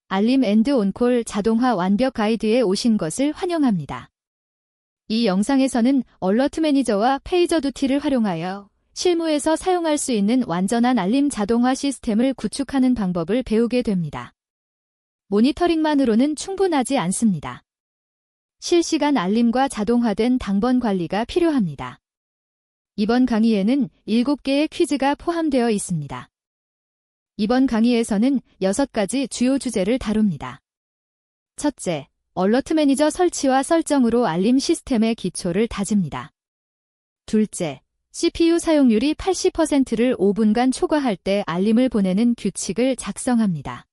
알림 앤드 온콜 자동화 완벽 가이드에 오신 것을 환영합니다. 이 영상에서는 얼러트 매니저와 페이저 두티를 활용하여 실무에서 사용할 수 있는 완전한 알림 자동화 시스템을 구축하는 방법을 배우게 됩니다. 모니터링만으로는 충분하지 않습니다. 실시간 알림과 자동화된 당번 관리가 필요합니다. 이번 강의에는 7개의 퀴즈가 포함되어 있습니다. 이번 강의에서는 6가지 주요 주제를 다룹니다. 첫째, 얼러트 매니저 설치와 설정으로 알림 시스템의 기초를 다집니다. 둘째, CPU 사용률이 80%를 5분간 초과할 때 알림을 보내는 규칙을 작성합니다.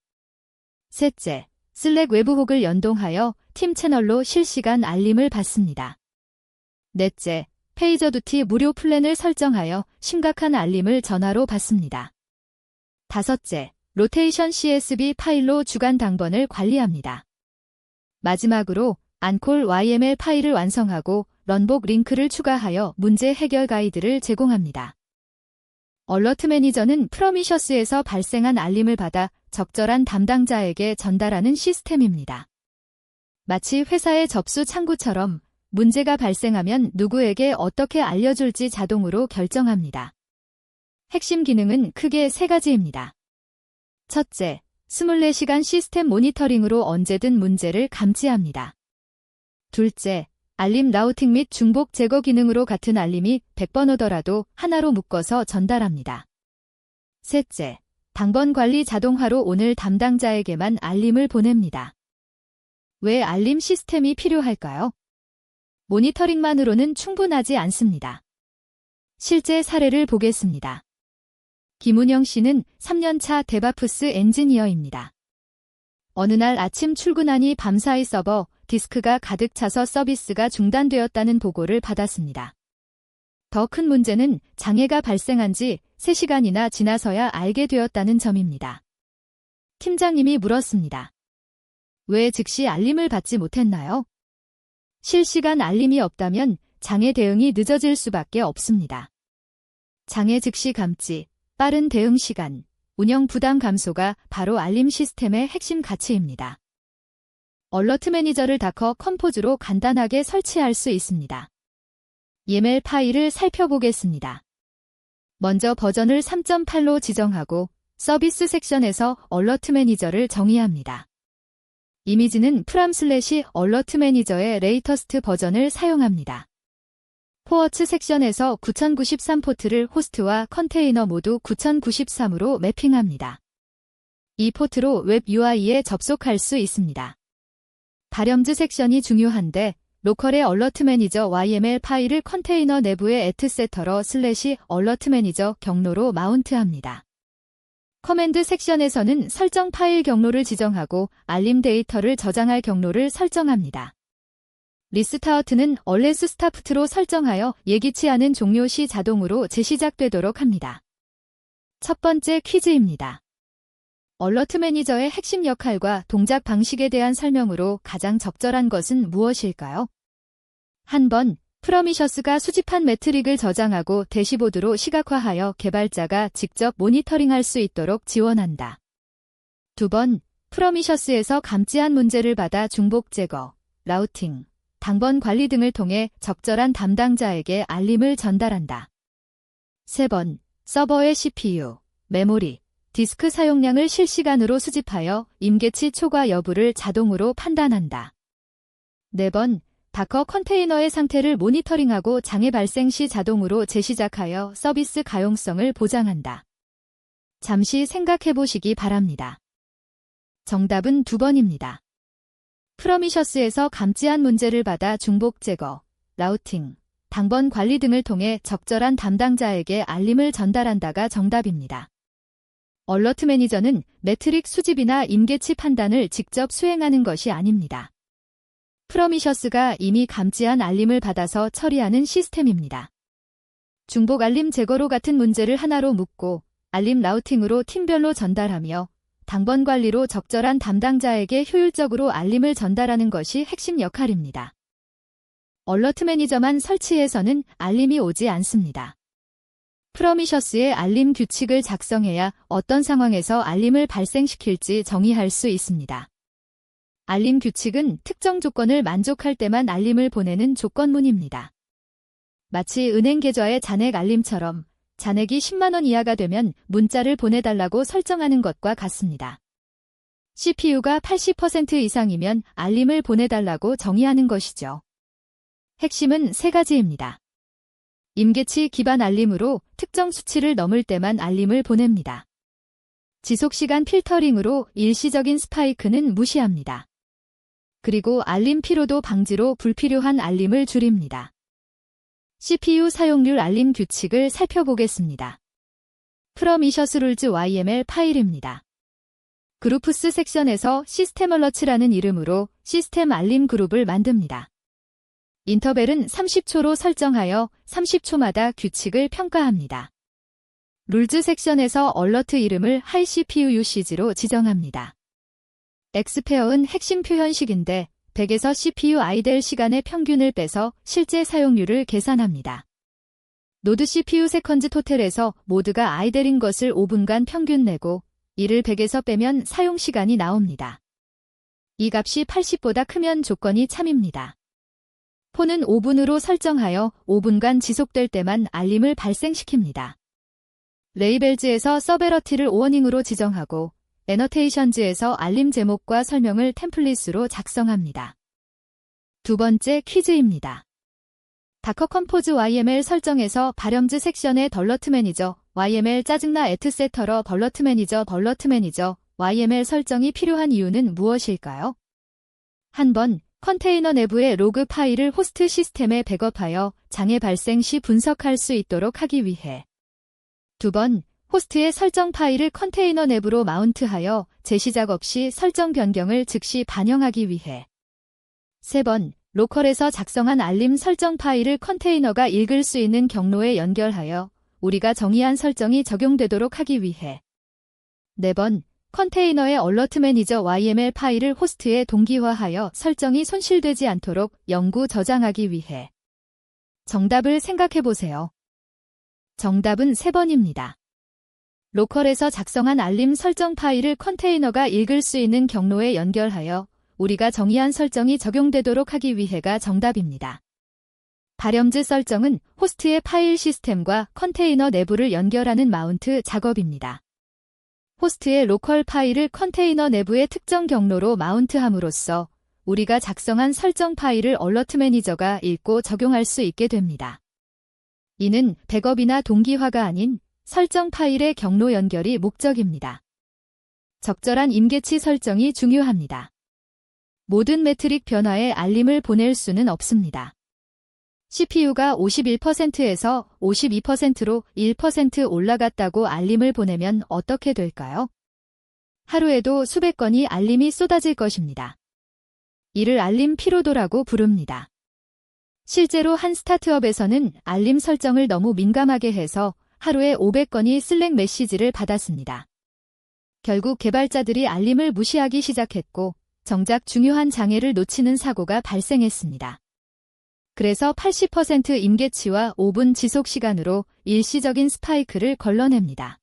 셋째, 슬랙 웨브혹을 연동하여 팀 채널로 실시간 알림을 받습니다. 넷째, 페이저 두티 무료 플랜을 설정하여 심각한 알림을 전화로 받습니다. 다섯째, 로테이션 CSV 파일로 주간 당번을 관리합니다. 마지막으로 안콜 YML 파일을 완성하고 런복 링크를 추가하여 문제 해결 가이드를 제공합니다. 얼러트 매니저는 프로미셔스에서 발생한 알림을 받아 적절한 담당자에게 전달하는 시스템입니다. 마치 회사의 접수 창구처럼 문제가 발생하면 누구에게 어떻게 알려줄지 자동으로 결정합니다. 핵심 기능은 크게 3가지입니다. 첫째, 24시간 시스템 모니터링으로 언제든 문제를 감지합니다. 둘째, 알림 라우팅 및 중복 제거 기능으로 같은 알림이 100번 오더라도 하나로 묶어서 전달합니다. 셋째, 당번 관리 자동화로 오늘 담당자에게만 알림을 보냅니다. 왜 알림 시스템이 필요할까요? 모니터링만으로는 충분하지 않습니다. 실제 사례를 보겠습니다. 김운영 씨는 3년차 데바프스 엔지니어입니다. 어느 날 아침 출근하니 밤사이 서버, 디스크가 가득 차서 서비스가 중단되었다는 보고를 받았습니다. 더 큰 문제는 장애가 발생한 지 3시간이나 지나서야 알게 되었다는 점입니다. 팀장님이 물었습니다. 왜 즉시 알림을 받지 못했나요? 실시간 알림이 없다면 장애 대응이 늦어질 수밖에 없습니다. 장애 즉시 감지, 빠른 대응 시간, 운영 부담 감소가 바로 알림 시스템의 핵심 가치입니다. 얼러트 매니저를 다커 컴포즈로 간단하게 설치할 수 있습니다. YML 파일을 살펴보겠습니다. 먼저 버전을 3.8로 지정하고 서비스 섹션에서 얼러트 매니저를 정의합니다. 이미지는 프람/얼러트 매니저의 레이터스트 버전을 사용합니다. 포워츠 섹션에서 9093 포트를 호스트와 컨테이너 모두 9093으로 매핑합니다. 이 포트로 웹 UI에 접속할 수 있습니다. 발염즈 섹션이 중요한데 로컬의 얼러트 매니저 YML 파일을 컨테이너 내부의 @setter/얼러트 매니저 경로로 마운트합니다. 커맨드 섹션에서는 설정 파일 경로를 지정하고 알림 데이터를 저장할 경로를 설정합니다. 리스타우트는 얼레스 스타프트로 설정하여 예기치 않은 종료 시 자동으로 재시작되도록 합니다. 첫 번째 퀴즈입니다. 얼러트 매니저의 핵심 역할과 동작 방식에 대한 설명으로 가장 적절한 것은 무엇일까요? 한 번, 프로미셔스가 수집한 매트릭을 저장하고 대시보드로 시각화하여 개발자가 직접 모니터링할 수 있도록 지원한다. 두 번, 프로미셔스에서 감지한 문제를 받아 중복 제거, 라우팅, 당번 관리 등을 통해 적절한 담당자에게 알림을 전달한다. 세 번, 서버의 CPU, 메모리, 디스크 사용량을 실시간으로 수집하여 임계치 초과 여부를 자동으로 판단한다. 네 번, 다커 컨테이너의 상태를 모니터링하고 장애 발생 시 자동으로 재시작하여 서비스 가용성을 보장한다. 잠시 생각해 보시기 바랍니다. 정답은 2번입니다. 프로미셔스에서 감지한 문제를 받아 중복 제거, 라우팅, 당번 관리 등을 통해 적절한 담당자에게 알림을 전달한다가 정답입니다. 얼러트 매니저는 매트릭 수집이나 임계치 판단을 직접 수행하는 것이 아닙니다. 프로미셔스가 이미 감지한 알림을 받아서 처리하는 시스템입니다. 중복 알림 제거로 같은 문제를 하나로 묶고 알림 라우팅으로 팀별로 전달하며 당번 관리로 적절한 담당자에게 효율적으로 알림을 전달하는 것이 핵심 역할입니다. 얼러트 매니저만 설치해서는 알림이 오지 않습니다. 프로미셔스의 알림 규칙을 작성해야 어떤 상황에서 알림을 발생시킬지 정의할 수 있습니다. 알림 규칙은 특정 조건을 만족할 때만 알림을 보내는 조건문입니다. 마치 은행 계좌의 잔액 알림처럼 잔액이 10만 원 이하가 되면 문자를 보내달라고 설정하는 것과 같습니다. CPU가 80% 이상이면 알림을 보내달라고 정의하는 것이죠. 핵심은 세 가지입니다. 임계치 기반 알림으로 특정 수치를 넘을 때만 알림을 보냅니다. 지속시간 필터링으로 일시적인 스파이크는 무시합니다. 그리고 알림 피로도 방지로 불필요한 알림을 줄입니다. CPU 사용률 알림 규칙을 살펴보겠습니다. 프로미셔스 룰즈 YML 파일입니다. 그룹스 섹션에서 시스템 얼러츠라는 이름으로 시스템 알림 그룹을 만듭니다. 인터벨은 30초로 설정하여 30초마다 규칙을 평가합니다. 룰즈 섹션에서 얼러트 이름을 하이 CPU 유시지로 지정합니다. 엑스페어은 핵심 표현식인데 100에서 CPU 아이델 시간의 평균을 빼서 실제 사용률을 계산합니다. 노드 CPU 세컨즈 토텔에서 모드가 아이델인 것을 5분간 평균 내고 이를 100에서 빼면 사용 시간이 나옵니다. 이 값이 80보다 크면 조건이 참입니다. 폰은 5분으로 설정하여 5분간 지속될 때만 알림을 발생시킵니다. 레이벨즈에서 서베러티를 오어닝으로 지정하고 애너테이션즈에서 알림 제목과 설명을 템플릿으로 작성합니다. 두 번째 퀴즈입니다. 다커 컴포즈 YML 설정에서 발염즈 섹션의 덜러트 매니저 YML 짜증나 에트세터러 벌러트 매니저 YML 설정이 필요한 이유는 무엇일까요? 한 번 컨테이너 내부의 로그 파일을 호스트 시스템에 백업하여 장애 발생 시 분석할 수 있도록 하기 위해. 두 번, 호스트의 설정 파일을 컨테이너 내부로 마운트하여 제시 작업 시 설정 변경을 즉시 반영하기 위해. 세 번, 로컬에서 작성한 알림 설정 파일을 컨테이너가 읽을 수 있는 경로에 연결하여 우리가 정의한 설정이 적용되도록 하기 위해. 네 번, 컨테이너의 얼러트 매니저 YML 파일을 호스트에 동기화하여 설정이 손실되지 않도록 영구 저장하기 위해. 정답을 생각해보세요. 정답은 3번입니다. 로컬에서 작성한 알림 설정 파일을 컨테이너가 읽을 수 있는 경로에 연결하여 우리가 정의한 설정이 적용되도록 하기 위해가 정답입니다. 발염즈 설정은 호스트의 파일 시스템과 컨테이너 내부를 연결하는 마운트 작업입니다. 호스트의 로컬 파일을 컨테이너 내부의 특정 경로로 마운트함으로써 우리가 작성한 설정 파일을 얼러트 매니저가 읽고 적용할 수 있게 됩니다. 이는 백업이나 동기화가 아닌 설정 파일의 경로 연결이 목적입니다. 적절한 임계치 설정이 중요합니다. 모든 매트릭 변화에 알림을 보낼 수는 없습니다. CPU가 51%에서 52%로 1% 올라갔다고 알림을 보내면 어떻게 될까요? 하루에도 수백 건이 알림이 쏟아질 것입니다. 이를 알림 피로도라고 부릅니다. 실제로 한 스타트업에서는 알림 설정을 너무 민감하게 해서 하루에 500건이 슬랙 메시지를 받았습니다. 결국 개발자들이 알림을 무시하기 시작했고 정작 중요한 장애를 놓치는 사고가 발생했습니다. 그래서 80% 임계치와 5분 지속 시간으로 일시적인 스파이크를 걸러냅니다.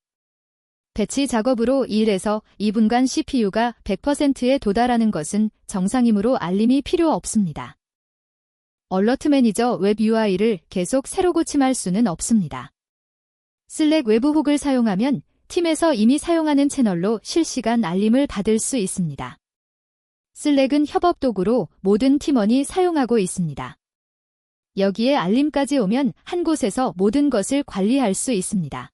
배치 작업으로 1에서 2분간 CPU가 100%에 도달하는 것은 정상이므로 알림이 필요 없습니다. 얼러트 매니저 웹 UI를 계속 새로 고침할 수는 없습니다. 슬랙 웨브훅을 사용하면 팀에서 이미 사용하는 채널로 실시간 알림을 받을 수 있습니다. 슬랙은 협업 도구로 모든 팀원이 사용하고 있습니다. 여기에 알림까지 오면 한 곳에서 모든 것을 관리할 수 있습니다.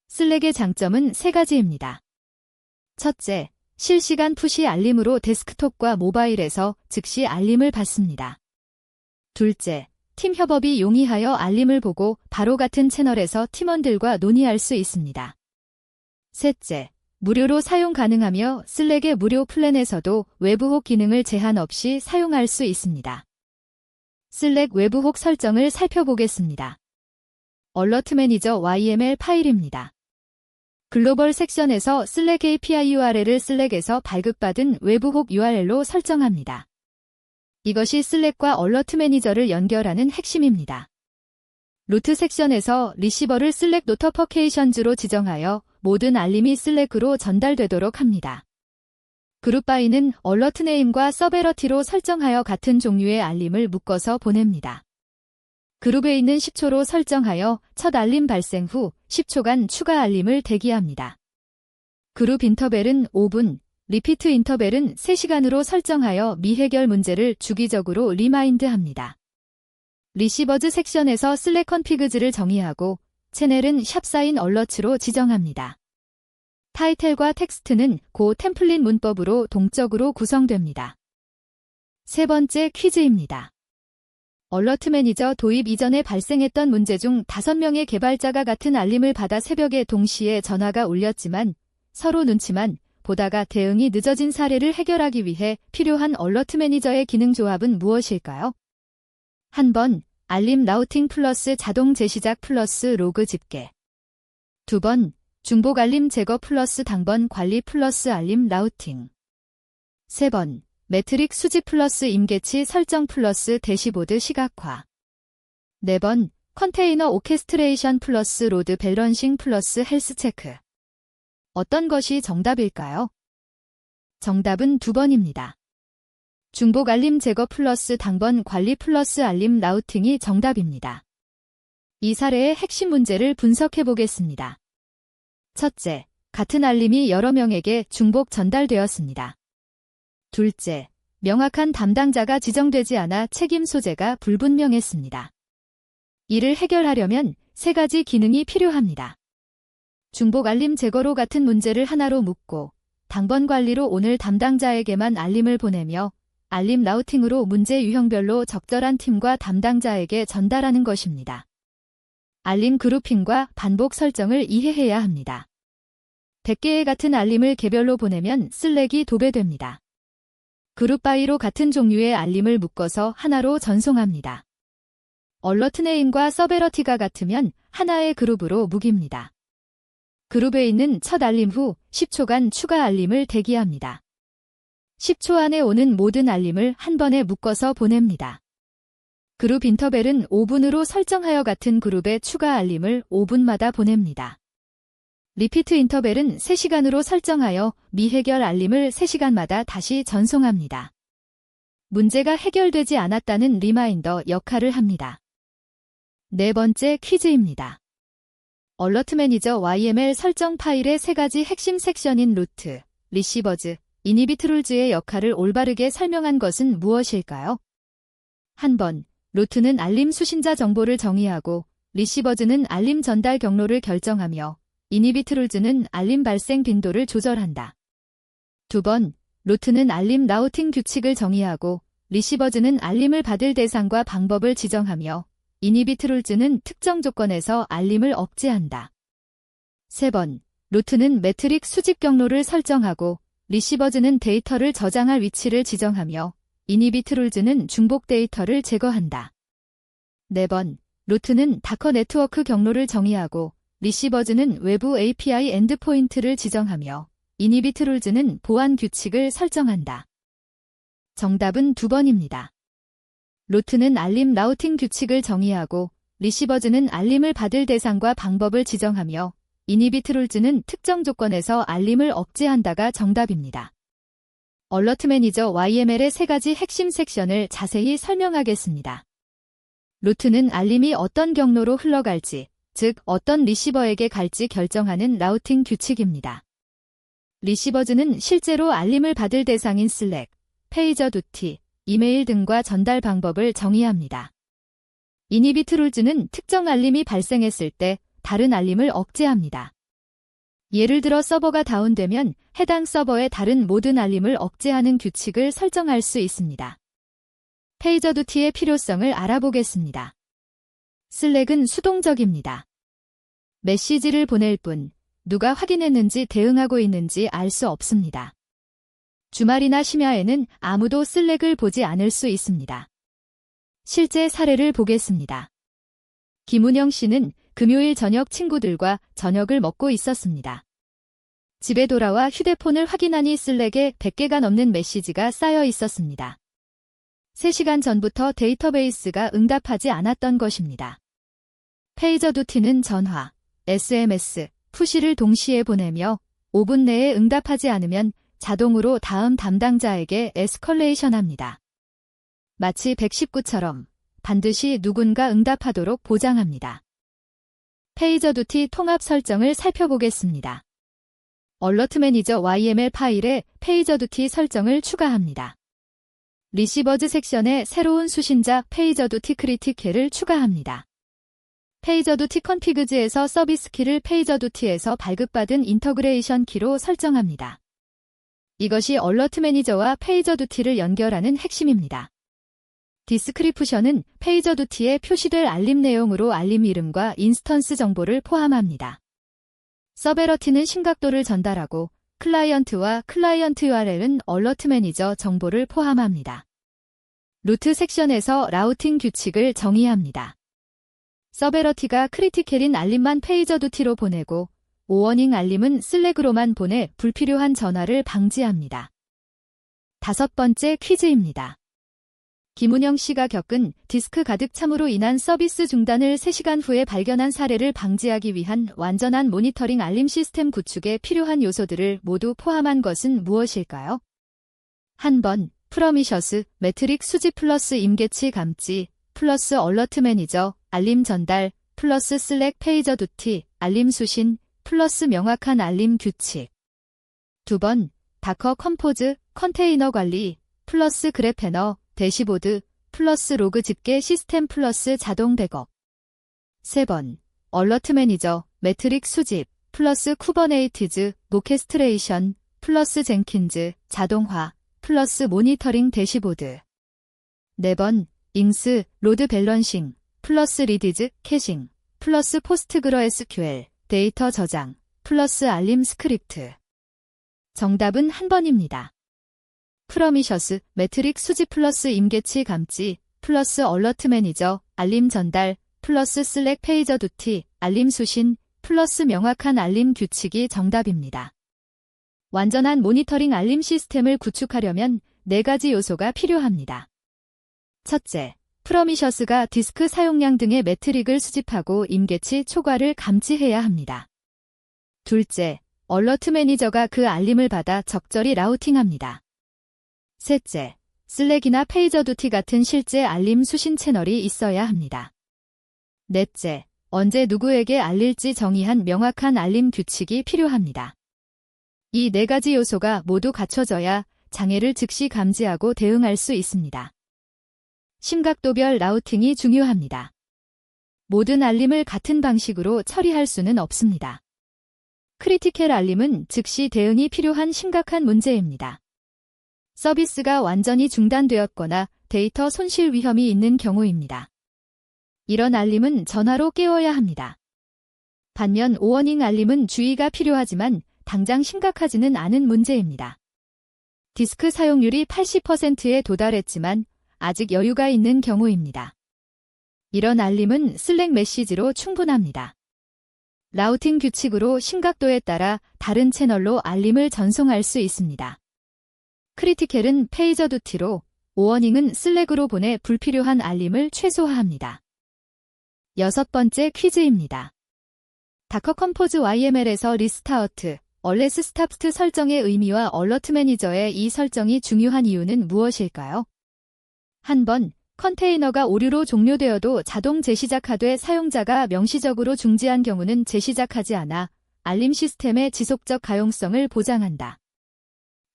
슬랙의 장점은 3가지입니다. 첫째, 실시간 푸시 알림으로 데스크톱과 모바일에서 즉시 알림을 받습니다. 둘째, 팀 협업이 용이하여 알림을 보고 바로 같은 채널에서 팀원들과 논의할 수 있습니다. 셋째, 무료로 사용 가능하며 슬랙의 무료 플랜에서도 웨브훅 기능을 제한 없이 사용할 수 있습니다. 슬랙 웨브훅 설정을 살펴보겠습니다. 얼러트 매니저 YML 파일입니다. 글로벌 섹션에서 슬랙 API URL을 슬랙에서 발급받은 웨브훅 URL로 설정합니다. 이것이 슬랙과 얼러트 매니저를 연결하는 핵심입니다. 루트 섹션에서 리시버를 슬랙 노터퍼케이션즈로 지정하여 모든 알림이 슬랙으로 전달되도록 합니다. 그룹 바이는 얼러트 네임과 서베러티로 설정하여 같은 종류의 알림을 묶어서 보냅니다. 그룹에 있는 10초로 설정하여 첫 알림 발생 후 10초간 추가 알림을 대기합니다. 그룹 인터벨은 5분, 리피트 인터벨은 3시간으로 설정하여 미해결 문제를 주기적으로 리마인드합니다. 리시버즈 섹션에서 슬랙 컨피그즈를 정의하고 채널은 샵사인 얼러츠로 지정합니다. 타이틀과 텍스트는 고 템플릿 문법으로 동적으로 구성됩니다. 세 번째 퀴즈입니다. 얼러트 매니저 도입 이전에 발생했던 문제 중 5명의 개발자가 같은 알림을 받아 새벽에 동시에 전화가 울렸지만 서로 눈치만 보다가 대응이 늦어진 사례를 해결하기 위해 필요한 얼러트 매니저의 기능 조합은 무엇일까요? 한 번, 알림 라우팅 플러스 자동 재시작 플러스 로그 집계. 2번, 중복 알림 제거 플러스 당번 관리 플러스 알림 라우팅. 3번, 매트릭 수집 플러스 임계치 설정 플러스 대시보드 시각화. 4번, 컨테이너 오케스트레이션 플러스 로드 밸런싱 플러스 헬스 체크. 어떤 것이 정답일까요? 정답은 2번입니다. 중복 알림 제거 플러스 당번 관리 플러스 알림 라우팅이 정답입니다. 이 사례의 핵심 문제를 분석해 보겠습니다. 첫째, 같은 알림이 여러 명에게 중복 전달되었습니다. 둘째, 명확한 담당자가 지정되지 않아 책임 소재가 불분명했습니다. 이를 해결하려면 3가지 기능이 필요합니다. 중복 알림 제거로 같은 문제를 하나로 묶고 당번 관리로 오늘 담당자에게만 알림을 보내며 알림 라우팅으로 문제 유형별로 적절한 팀과 담당자에게 전달하는 것입니다. 알림 그룹핑과 반복 설정을 이해해야 합니다. 100개의 같은 알림을 개별로 보내면 슬랙이 도배됩니다. 그룹 바이로 같은 종류의 알림을 묶어서 하나로 전송합니다. 얼러트 네임과 서베러티가 같으면 하나의 그룹으로 묵입니다. 그룹에 있는 첫 알림 후 10초간 추가 알림을 대기합니다. 10초 안에 오는 모든 알림을 한 번에 묶어서 보냅니다. 그룹 인터벨은 5분으로 설정하여 같은 그룹에 추가 알림을 5분마다 보냅니다. 리피트 인터벨은 3시간으로 설정하여 미해결 알림을 3시간마다 다시 전송합니다. 문제가 해결되지 않았다는 리마인더 역할을 합니다. 네 번째 퀴즈입니다. 얼러트 매니저 YML 설정 파일의 3가지 핵심 섹션인 루트, 리시버즈, 이니비트 룰즈의 역할을 올바르게 설명한 것은 무엇일까요? 한 번, 루트는 알림 수신자 정보를 정의하고 리시버즈는 알림 전달 경로를 결정하며 이니비트 룰즈는 알림 발생 빈도를 조절한다. 2번, 루트는 알림 라우팅 규칙을 정의하고 리시버즈는 알림을 받을 대상과 방법을 지정하며 이니비트 룰즈는 특정 조건에서 알림을 억제한다. 3번, 루트는 매트릭 수집 경로를 설정하고 리시버즈는 데이터를 저장할 위치를 지정하며 이니비트 룰즈는 중복 데이터를 제거한다. 4번, 루트는 다커 네트워크 경로를 정의하고 리시버즈는 외부 API 엔드포인트를 지정하며 이니비트 룰즈는 보안 규칙을 설정한다. 정답은 2번입니다. 루트는 알림 라우팅 규칙을 정의하고 리시버즈는 알림을 받을 대상과 방법을 지정하며 이니비트 룰즈는 특정 조건에서 알림을 억제한다가 정답입니다. 얼러트 매니저 YML의 3가지 핵심 섹션을 자세히 설명하겠습니다. 루트는 알림이 어떤 경로로 흘러갈지, 즉 어떤 리시버에게 갈지 결정하는 라우팅 규칙입니다. 리시버즈는 실제로 알림을 받을 대상인 슬랙, 페이저 두티, 이메일 등과 전달 방법을 정의합니다. 이니비트 룰즈는 특정 알림이 발생했을 때 다른 알림을 억제합니다. 예를 들어 서버가 다운되면 해당 서버의 다른 모든 알림을 억제하는 규칙을 설정할 수 있습니다. 페이저 두티의 필요성을 알아보겠습니다. 슬랙은 수동적입니다. 메시지를 보낼 뿐 누가 확인했는지 대응하고 있는지 알 수 없습니다. 주말이나 심야에는 아무도 슬랙을 보지 않을 수 있습니다. 실제 사례를 보겠습니다. 김운영 씨는 금요일 저녁 친구들과 저녁을 먹고 있었습니다. 집에 돌아와 휴대폰을 확인하니 슬랙에 100개가 넘는 메시지가 쌓여 있었습니다. 3시간 전부터 데이터베이스가 응답하지 않았던 것입니다. 페이저두티는 전화, SMS, 푸시를 동시에 보내며 5분 내에 응답하지 않으면 자동으로 다음 담당자에게 에스컬레이션합니다. 마치 119처럼 반드시 누군가 응답하도록 보장합니다. 페이저두티 통합 설정을 살펴보겠습니다. 얼러트 매니저 YML 파일에 페이저두티 설정을 추가합니다. 리시버즈 섹션에 새로운 수신자 페이저두티 크리티케를 추가합니다. 페이저두티 컨피그즈에서 서비스 키를 페이저두티에서 발급받은 인터그레이션 키로 설정합니다. 이것이 얼러트 매니저와 페이저두티를 연결하는 핵심입니다. 디스크리프션은 페이저두티에 표시될 알림 내용으로 알림 이름과 인스턴스 정보를 포함합니다. 서베러티는 심각도를 전달하고 클라이언트와 클라이언트 URL은 얼러트 매니저 정보를 포함합니다. 루트 섹션에서 라우팅 규칙을 정의합니다. 서베러티가 크리티켈인 알림만 페이저두티로 보내고 오워닝 알림은 슬랙으로만 보내 불필요한 전화를 방지합니다. 5번째 퀴즈입니다. 김운영 씨가 겪은 디스크 가득 참으로 인한 서비스 중단을 3시간 후에 발견한 사례를 방지하기 위한 완전한 모니터링 알림 시스템 구축에 필요한 요소들을 모두 포함한 것은 무엇일까요? 한 번, 프로미셔스, 매트릭 수집 플러스 임계치 감지, 플러스 얼러트 매니저, 알림 전달, 플러스 슬랙 페이저두티, 알림 수신, 플러스 명확한 알림 규칙. 2번, 다커 컴포즈, 컨테이너 관리, 플러스 그래페너, 대시보드, 플러스 로그 집계 시스템 플러스 자동 백업. 3번, 얼러트 매니저, 매트릭 수집, 플러스 쿠버네이티즈, 모케스트레이션, 플러스 젠킨즈, 자동화, 플러스 모니터링 대시보드. 4번, 잉스, 로드 밸런싱, 플러스 리디즈, 캐싱, 플러스 포스트그러SQL, 데이터 저장, 플러스 알림 스크립트. 정답은 한 번입니다. 프로미셔스, 매트릭 수집 플러스 임계치 감지, 플러스 얼러트 매니저, 알림 전달, 플러스 슬랙 페이저두티, 알림 수신, 플러스 명확한 알림 규칙이 정답입니다. 완전한 모니터링 알림 시스템을 구축하려면 4가지 요소가 필요합니다. 첫째, 프로미셔스가 디스크 사용량 등의 매트릭을 수집하고 임계치 초과를 감지해야 합니다. 둘째, 얼러트 매니저가 그 알림을 받아 적절히 라우팅합니다. 셋째, 슬랙이나 페이저두티 같은 실제 알림 수신 채널이 있어야 합니다. 넷째, 언제 누구에게 알릴지 정의한 명확한 알림 규칙이 필요합니다. 이 4가지 요소가 모두 갖춰져야 장애를 즉시 감지하고 대응할 수 있습니다. 심각도별 라우팅이 중요합니다. 모든 알림을 같은 방식으로 처리할 수는 없습니다. 크리티켈 알림은 즉시 대응이 필요한 심각한 문제입니다. 서비스가 완전히 중단되었거나 데이터 손실 위험이 있는 경우입니다. 이런 알림은 전화로 깨워야 합니다. 반면 오워닝 알림은 주의가 필요하지만 당장 심각하지는 않은 문제입니다. 디스크 사용률이 80%에 도달했지만 아직 여유가 있는 경우입니다. 이런 알림은 슬랙 메시지로 충분합니다. 라우팅 규칙으로 심각도에 따라 다른 채널로 알림을 전송할 수 있습니다. 크리티켈은 페이저두티로, 오워닝은 슬랙으로 보내 불필요한 알림을 최소화합니다. 6번째 퀴즈입니다. 다커 컴포즈 YML에서 리스타어트, 얼레스 스타프트 설정의 의미와 얼러트 매니저의 이 설정이 중요한 이유는 무엇일까요? 한 번, 컨테이너가 오류로 종료되어도 자동 재시작하되 사용자가 명시적으로 중지한 경우는 재시작하지 않아 알림 시스템의 지속적 가용성을 보장한다.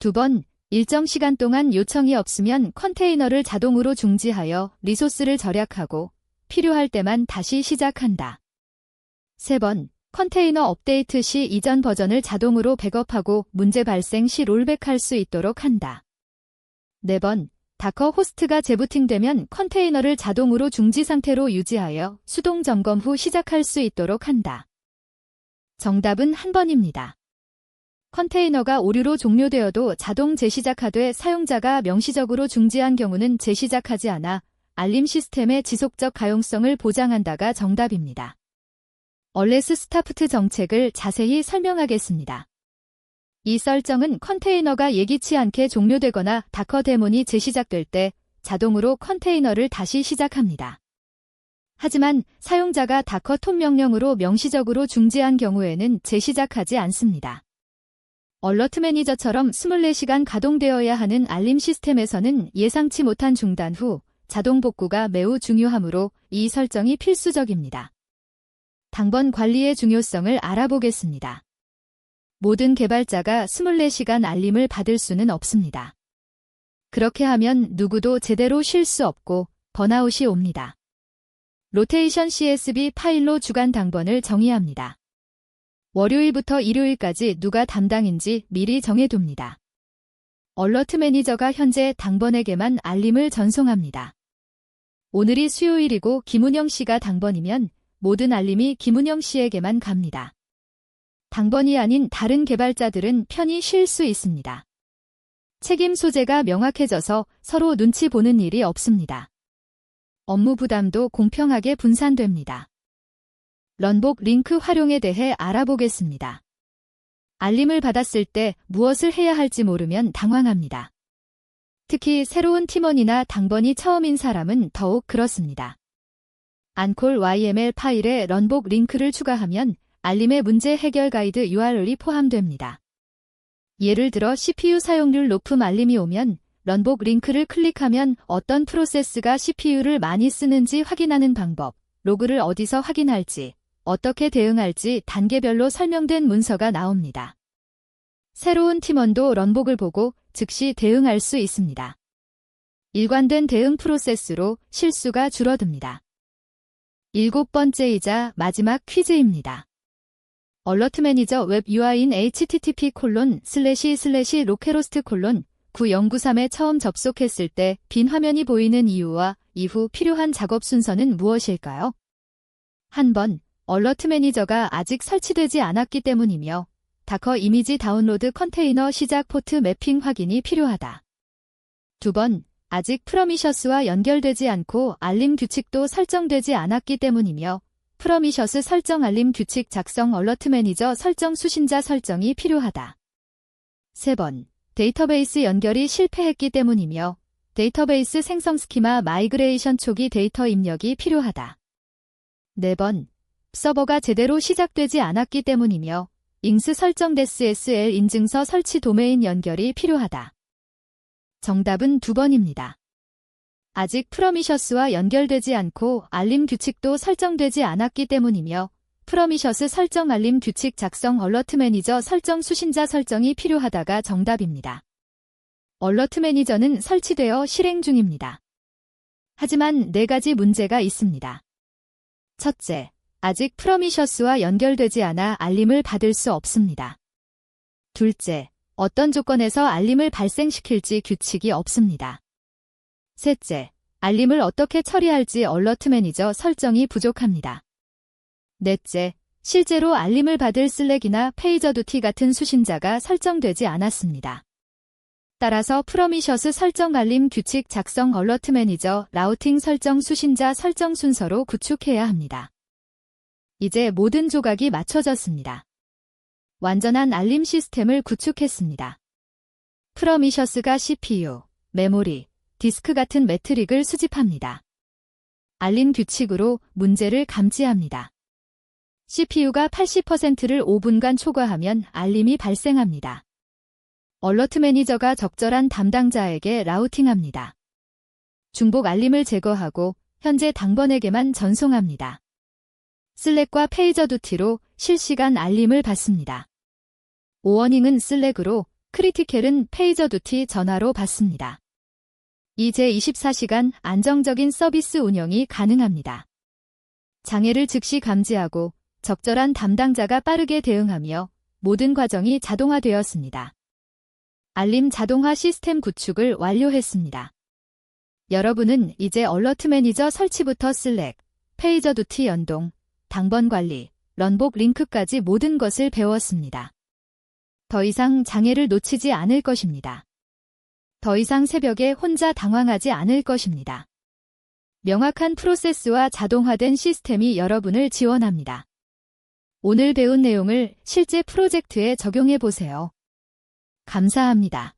2번, 일정 시간 동안 요청이 없으면 컨테이너를 자동으로 중지하여 리소스를 절약하고 필요할 때만 다시 시작한다. 3번, 컨테이너 업데이트 시 이전 버전을 자동으로 백업하고 문제 발생 시 롤백할 수 있도록 한다. 4번, 다커 호스트가 재부팅되면 컨테이너를 자동으로 중지 상태로 유지하여 수동 점검 후 시작할 수 있도록 한다. 정답은 한 번입니다. 컨테이너가 오류로 종료되어도 자동 재시작하되 사용자가 명시적으로 중지한 경우는 재시작하지 않아 알림 시스템의 지속적 가용성을 보장한다가 정답입니다. 얼레스 스타프트 정책을 자세히 설명하겠습니다. 이 설정은 컨테이너가 예기치 않게 종료되거나 다커 데몬이 재시작될 때 자동으로 컨테이너를 다시 시작합니다. 하지만 사용자가 다커 톱 명령으로 명시적으로 중지한 경우에는 재시작하지 않습니다. 얼러트 매니저처럼 24시간 가동되어야 하는 알림 시스템에서는 예상치 못한 중단 후 자동 복구가 매우 중요하므로 이 설정이 필수적입니다. 당번 관리의 중요성을 알아보겠습니다. 모든 개발자가 24시간 알림을 받을 수는 없습니다. 그렇게 하면 누구도 제대로 쉴 수 없고 번아웃이 옵니다. 로테이션 CSV 파일로 주간 당번을 정의합니다. 월요일부터 일요일까지 누가 담당인지 미리 정해둡니다. 얼러트 매니저가 현재 당번에게만 알림을 전송합니다. 오늘이 수요일이고 김운영 씨가 당번이면 모든 알림이 김운영 씨에게만 갑니다. 당번이 아닌 다른 개발자들은 편히 쉴 수 있습니다. 책임 소재가 명확해져서 서로 눈치 보는 일이 없습니다. 업무 부담도 공평하게 분산됩니다. 런복 링크 활용에 대해 알아보겠습니다. 알림을 받았을 때 무엇을 해야 할지 모르면 당황합니다. 특히 새로운 팀원이나 당번이 처음인 사람은 더욱 그렇습니다. 안콜 YML 파일에 런복 링크를 추가하면 알림의 문제 해결 가이드 URL이 포함됩니다. 예를 들어 CPU 사용률 높음 알림이 오면 런복 링크를 클릭하면 어떤 프로세스가 CPU를 많이 쓰는지 확인하는 방법, 로그를 어디서 확인할지, 어떻게 대응할지 단계별로 설명된 문서가 나옵니다. 새로운 팀원도 런복을 보고 즉시 대응할 수 있습니다. 일관된 대응 프로세스로 실수가 줄어듭니다. 7번째이자 마지막 퀴즈입니다. 얼러트 매니저 웹 UI인 http://localhost:9093에 처음 접속했을 때 빈 화면이 보이는 이유와 이후 필요한 작업 순서는 무엇일까요? 한 번, 얼러트 매니저가 아직 설치되지 않았기 때문이며 다커 이미지 다운로드 컨테이너 시작 포트 매핑 확인이 필요하다. 2번, 아직 프로미셔스와 연결되지 않고 알림 규칙도 설정되지 않았기 때문이며 프로미셔스 설정 알림 규칙 작성 얼러트 매니저 설정 수신자 설정이 필요하다. 3번, 데이터베이스 연결이 실패했기 때문이며 데이터베이스 생성 스키마 마이그레이션 초기 데이터 입력이 필요하다. 4번, 서버가 제대로 시작되지 않았기 때문이며 잉스 설정 SSL 인증서 설치 도메인 연결이 필요하다. 정답은 2번입니다. 아직 프로미셔스와 연결되지 않고 알림 규칙도 설정되지 않았기 때문이며 프로미셔스 설정 알림 규칙 작성 얼러트 매니저 설정 수신자 설정이 필요하다가 정답입니다. 얼러트 매니저는 설치되어 실행 중입니다. 하지만 4가지 문제가 있습니다. 첫째, 아직 프로미셔스와 연결되지 않아 알림을 받을 수 없습니다. 둘째, 어떤 조건에서 알림을 발생시킬지 규칙이 없습니다. 셋째, 알림을 어떻게 처리할지 얼러트 매니저 설정이 부족합니다. 넷째, 실제로 알림을 받을 슬랙이나 페이저두티 같은 수신자가 설정되지 않았습니다. 따라서 프로미셔스 설정 알림 규칙 작성 얼러트 매니저 라우팅 설정 수신자 설정 순서로 구축해야 합니다. 이제 모든 조각이 맞춰졌습니다. 완전한 알림 시스템을 구축했습니다. 프로미셔스가 CPU, 메모리, 디스크 같은 매트릭을 수집합니다. 알림 규칙으로 문제를 감지합니다. CPU가 80%를 5분간 초과하면 알림이 발생합니다. 얼러트 매니저가 적절한 담당자에게 라우팅합니다. 중복 알림을 제거하고 현재 당번에게만 전송합니다. 슬랙과 페이저두티로 실시간 알림을 받습니다. 오워닝은 슬랙으로, 크리티켈은 페이저두티 전화로 받습니다. 이제 24시간 안정적인 서비스 운영이 가능합니다. 장애를 즉시 감지하고 적절한 담당자가 빠르게 대응하며 모든 과정이 자동화되었습니다. 알림 자동화 시스템 구축을 완료했습니다. 여러분은 이제 얼러트 매니저 설치부터 슬랙, 페이저두티 연동, 당번 관리, 런복 링크까지 모든 것을 배웠습니다. 더 이상 장애를 놓치지 않을 것입니다. 더 이상 새벽에 혼자 당황하지 않을 것입니다. 명확한 프로세스와 자동화된 시스템이 여러분을 지원합니다. 오늘 배운 내용을 실제 프로젝트에 적용해 보세요. 감사합니다.